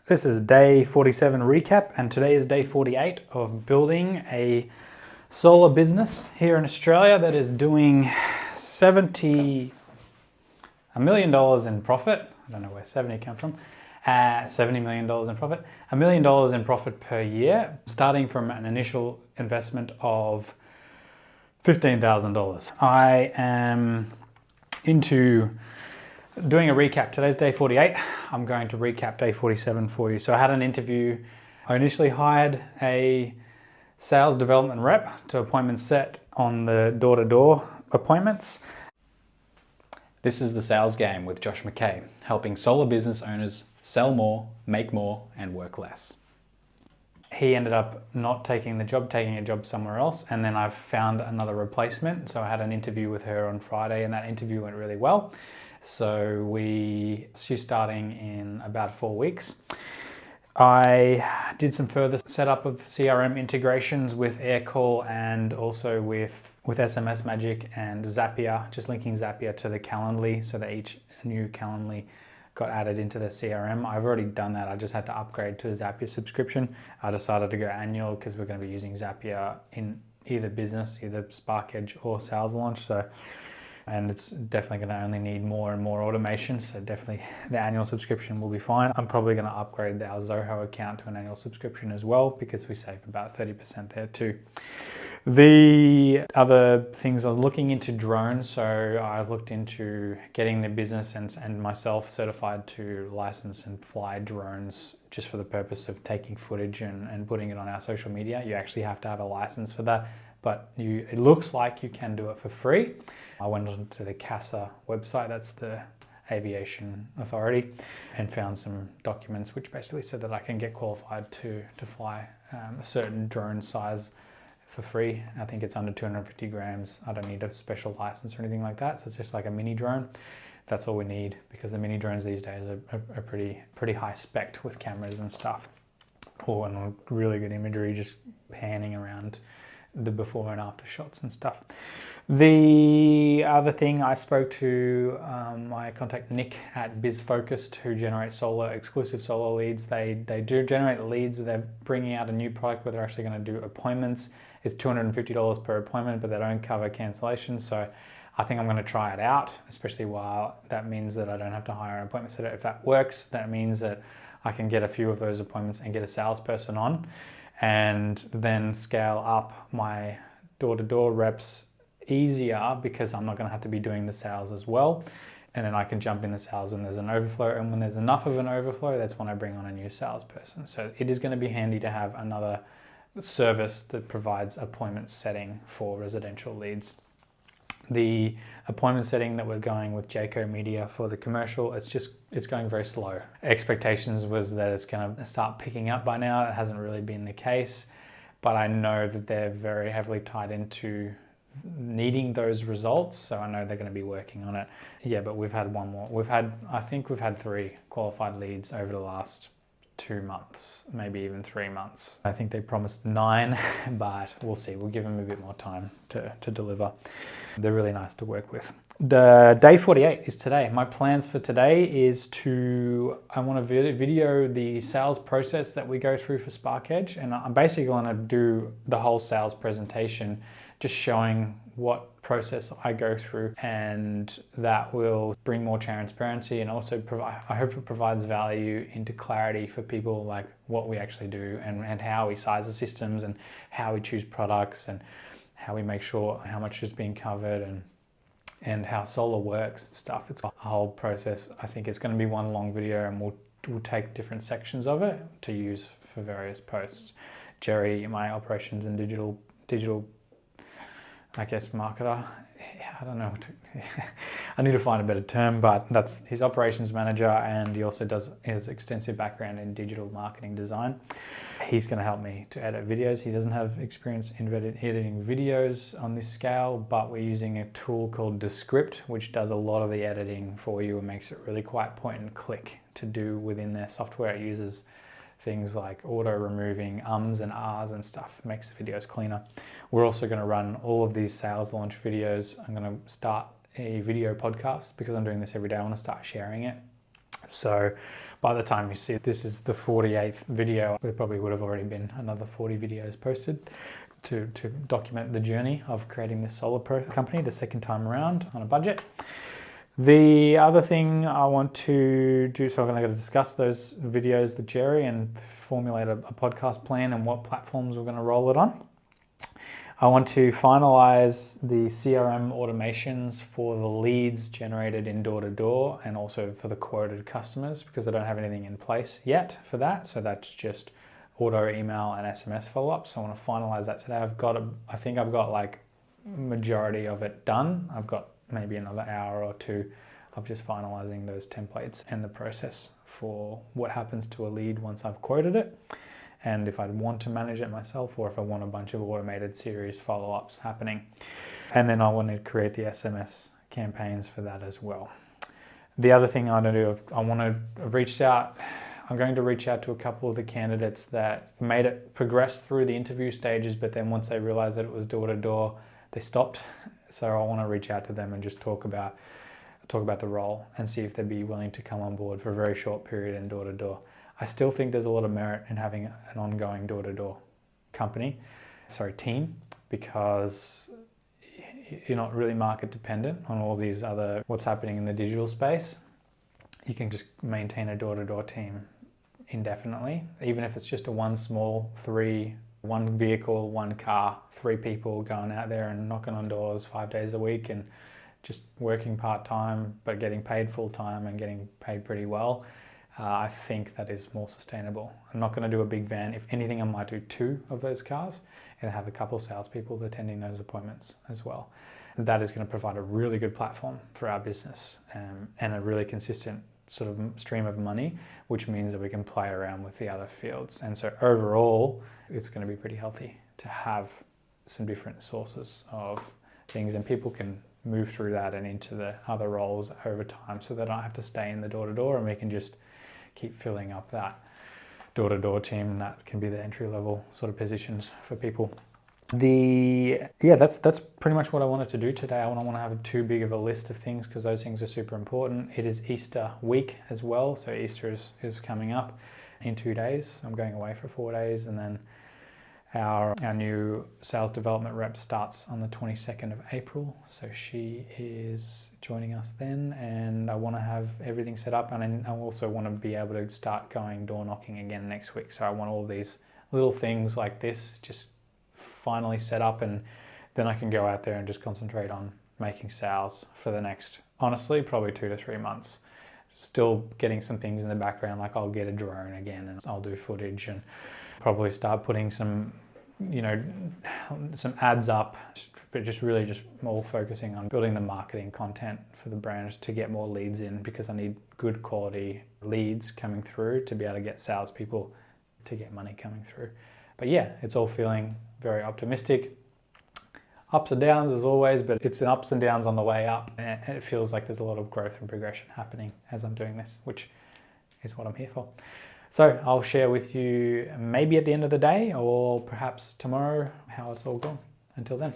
This is day 47 recap, and today is day 48 of building a solar business here in Australia that is doing $70 million in profit. I don't know where 70 came from. $70 million in profit. $1 million in profit per year, starting from an initial investment of $15,000. I am into doing a recap. Today's day 48. I'm going to recap day 47 for you. So I had an interview. I initially hired a sales development rep to appointment set on the door-to-door appointments. This is the sales game with Josh McKay, helping solar business owners sell more, make more, and work less. He ended up not taking the job, taking a job somewhere else, and then I've found another replacement. So I had an interview with her on Friday, and that interview went really well. So she's starting in about 4 weeks. I did some further setup of CRM integrations with Aircall and also with SMS Magic and Zapier, just linking Zapier to the Calendly so that each new Calendly got added into the CRM. I've already done that. I just had to upgrade to a Zapier subscription. I decided to go annual because we're going to be using Zapier in either business, either SparkEdge or Sales Launch. And it's definitely going to only need more and more automation. So definitely the annual subscription will be fine. I'm probably going to upgrade our Zoho account to an annual subscription as well because we save about 30% there too. The other things are looking into drones. So I've looked into getting the business and myself certified to license and fly drones just for the purpose of taking footage and putting it on our social media. You actually have to have a license for that, but it looks like you can do it for free. I went onto the CASA website, that's the aviation authority, and found some documents which basically said that I can get qualified to fly a certain drone size for free. I think it's under 250 grams. I don't need a special license or anything like that. So it's just like a mini drone. That's all we need because the mini drones these days are pretty high spec with cameras and stuff. And really good imagery, just panning around the before and after shots and stuff. The other thing, I spoke to my contact Nick at BizFocused, who generates exclusive solar leads. They do generate leads. They're bringing out a new product where they're actually going to do appointments. It's $250 per appointment, but they don't cover cancellations. So I think I'm going to try it out, especially while that means that I don't have to hire an appointment sitter. If that works, that means that I can get a few of those appointments and get a salesperson on, and then scale up my door-to-door reps easier because I'm not going to have to be doing the sales as well. And then I can jump in the sales when there's an overflow, and when there's enough of an overflow, that's when I bring on a new salesperson. So it is going to be handy to have another service that provides appointment setting for residential leads. The appointment setting that we're going with Jayco Media for the commercial, it's going very slow. Expectations was that it's going to start picking up by now. It hasn't really been the case, but I know that they're very heavily tied into needing those results, so I know they're going to be working on it. Yeah, but we've had one more. I think we've had 3 qualified leads over the last 2 months, maybe even 3 months. I think they promised 9, but we'll see. We'll give them a bit more time to deliver. They're really nice to work with. The day 48 is today. My plans for today is I want to video the sales process that we go through for SparkEdge, and I'm basically going to do the whole sales presentation, just showing what process I go through, and that will bring more transparency and also I hope it provides value into clarity for people, like what we actually do and how we size the systems and how we choose products and how we make sure how much is being covered and how solar works and stuff. It's a whole process. I think it's going to be one long video, and we'll take different sections of it to use for various posts. Jerry, my operations and digital I guess marketer, I don't know, I need to find a better term, but that's his operations manager, and he also has extensive background in digital marketing design. He's going to help me to edit videos. He doesn't have experience in editing videos on this scale, but we're using a tool called Descript, which does a lot of the editing for you and makes it really quite point and click to do within their software. It uses things like auto removing ums and ahs and stuff, makes the videos cleaner. We're also going to run all of these sales launch videos. I'm going to start a video podcast because I'm doing this every day. I want to start sharing it. So By the time you see it, this is the 48th video. There probably would have already been another 40 videos posted to document the journey of creating this solar pro company the second time around on a budget. The other thing I want to do, so I'm going to discuss those videos with Jerry and formulate a podcast plan and what platforms we're going to roll it on. I want to finalize the CRM automations for the leads generated in door-to-door and also for the quoted customers, because I don't have anything in place yet for that. So that's just auto email and SMS follow-ups. So I want to finalize that today. I think I've got like majority of it done. I've got maybe another hour or two of just finalizing those templates and the process for what happens to a lead once I've quoted it. And if I want to manage it myself, or if I want a bunch of automated series follow-ups happening. And then I want to create the SMS campaigns for that as well. The other thing I'm going to reach out to a couple of the candidates that made it progress through the interview stages, but then once they realized that it was door-to-door, they stopped. So I want to reach out to them and just talk about the role and see if they'd be willing to come on board for a very short period in door-to-door. I still think there's a lot of merit in having an ongoing door-to-door team, because you're not really market dependent on all these other, what's happening in the digital space. You can just maintain a door-to-door team indefinitely, even if it's just one vehicle, one car, 3 people going out there and knocking on doors 5 days a week and just working part-time, but getting paid full-time and getting paid pretty well. I think that is more sustainable. I'm not going to do a big van. If anything, I might do 2 of those cars and have a couple of salespeople attending those appointments as well. That is going to provide a really good platform for our business and a really consistent sort of stream of money, which means that we can play around with the other fields. And so overall, it's going to be pretty healthy to have some different sources of things, and people can move through that and into the other roles over time, so they don't have to stay in the door-to-door, and we can just keep filling up that door-to-door team, and that can be the entry-level sort of positions for people. That's pretty much what I wanted to do today. I don't want to have too big of a list of things, because those things are super important. It is Easter week as well, so Easter is coming up in 2 days. I'm going away for 4 days, and then our new sales development rep starts on the 22nd of April, so she is joining us then, and I want to have everything set up, and I also want to be able to start going door knocking again next week. So I want all these little things like this just finally set up, and then I can go out there and just concentrate on making sales for the next, honestly, probably 2 to 3 months. Still getting some things in the background, like I'll get a drone again and I'll do footage, and probably start putting some ads up, but just more focusing on building the marketing content for the brand to get more leads in, because I need good quality leads coming through to be able to get salespeople to get money coming through. But yeah, it's all feeling very optimistic. Ups and downs as always, but it's an ups and downs on the way up, and it feels like there's a lot of growth and progression happening as I'm doing this, which is what I'm here for. So I'll share with you maybe at the end of the day, or perhaps tomorrow, how it's all gone. Until then.